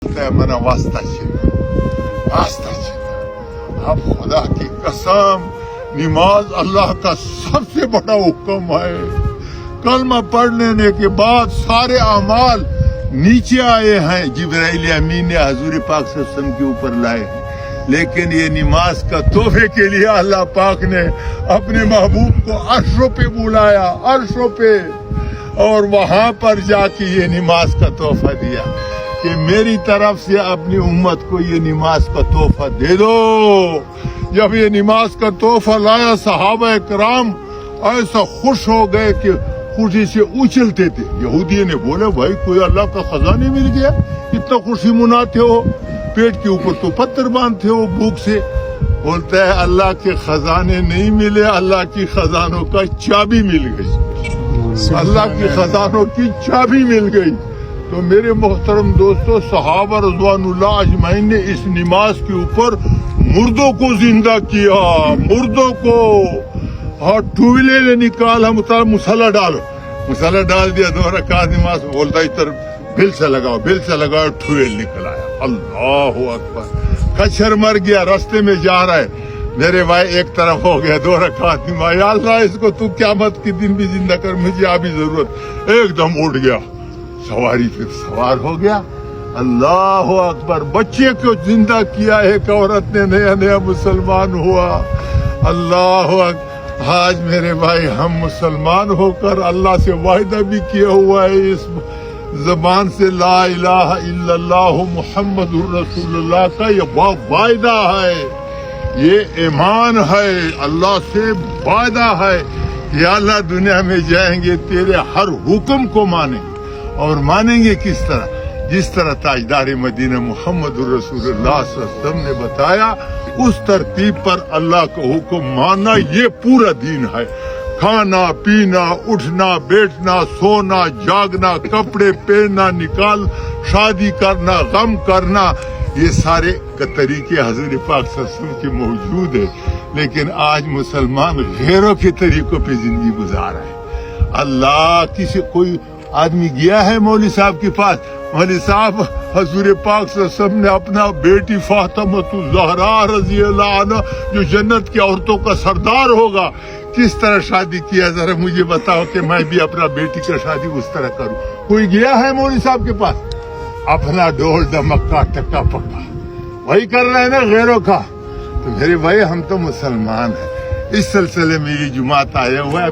मना वास्ता अब खुदा की कसम नमाज अल्लाह का सबसे बड़ा हुक्म है। कलमा पढ़ने के बाद सारे अमाल नीचे आए हैं, जिब्राइल अमीन ने हजूर पाक सल्लल्लाहु अलैहि वसल्लम के ऊपर लाए हैं, लेकिन ये नमाज का तोहफे के लिए अल्लाह पाक ने अपने महबूब को अर्शों पे बुलाया, अर्शों पे, और वहां पर जाके ये नमाज का तोहफा दिया कि मेरी तरफ से अपनी उम्मत को ये नमाज का तोहफा दे दो। जब ये नमाज का तोहफा लाया सहाबा कराम ऐसा खुश हो गए कि खुशी से उछलते थे। यहूदी ने बोला भाई कोई अल्लाह का खजाना मिल गया, इतना खुशी मनाते हो, पेट के ऊपर तो पत्थर बांधते हो भूख से। बोलता है अल्लाह के खजाने नहीं मिले, अल्लाह की खजानों का चाबी मिल गई, अल्लाह की खजानों की चाबी मिल गई। तो मेरे मोहतरम दोस्तों, सहाबा रज़वानुल्लाह अजमईन ने इस नमाज के ऊपर मुर्दों को जिंदा किया, मुर्दों को। और टूले ने निकाला, मुसल्ला डालो, मुसल्ला डाल दिया, 2 रकात नमाज। बोलता इधर बिल से लगाओ, टूल निकल आया। अल्लाह अकबर। कचर मर गया, रास्ते में जा रहा है, मेरे भाई एक तरफ हो गया, 2 रकात नमाज। अल्लाह इसको तू क़यामत के दिन भी जिंदा कर, मुझे अभी जरूरत। एकदम उठ गया, सवारी पे सवार हो गया। अल्लाह अकबर। बच्चे को जिंदा किया, एक औरत ने नया मुसलमान हुआ। अल्लाह अकबर। आज मेरे भाई हम मुसलमान होकर अल्लाह से वायदा भी किया हुआ है, इस जबान से ला इलाहा इल्लल्लाह मुहम्मदुर रसूलुल्लाह का ये वायदा है, ये ईमान है, अल्लाह से वायदा है कि अल्लाह दुनिया में जाएंगे तेरे हर हुक्म को मानेंगे। और मानेंगे किस तरह? जिस तरह ताजदार मदीना मुहम्मदुर रसूलुल्लाह सल्लल्लाहु अलैहि वसल्लम ने बताया, उस तरतीब पर अल्लाह का हुक्म मानना ये पूरा दीन है। खाना पीना, उठना बैठना, सोना जागना, कपड़े पहनना, निकाल, शादी करना, गम करना, ये सारे तरीके हजूर पाक सल्लल्लाहु अलैहि वसल्लम के मौजूद है। लेकिन आज मुसलमान गैरों के तरीकों पे जिंदगी गुजार रहा है। अल्लाह किसी कोई आदमी गया है मौलवी साहब के पास, मौलवी साहब हजूर पाक सल्लल्लाहु अलैहि वसल्लम ने अपना बेटी फातिमा ज़हरा रज़ी अल्लाह अन्हा, जो जन्नत की औरतों का सरदार होगा, किस तरह शादी किया, जरा मुझे बताओ कि मैं भी अपना बेटी की शादी उस तरह करूं। कोई गया है मौलवी साहब के पास? अपना ढोल दमक्का टक्का पक्का वही कर रहे हैं ना गैरों का। तो मेरे भाई हम तो मुसलमान हैं, इस सिलसिले में ये जुमात आया हुआ है।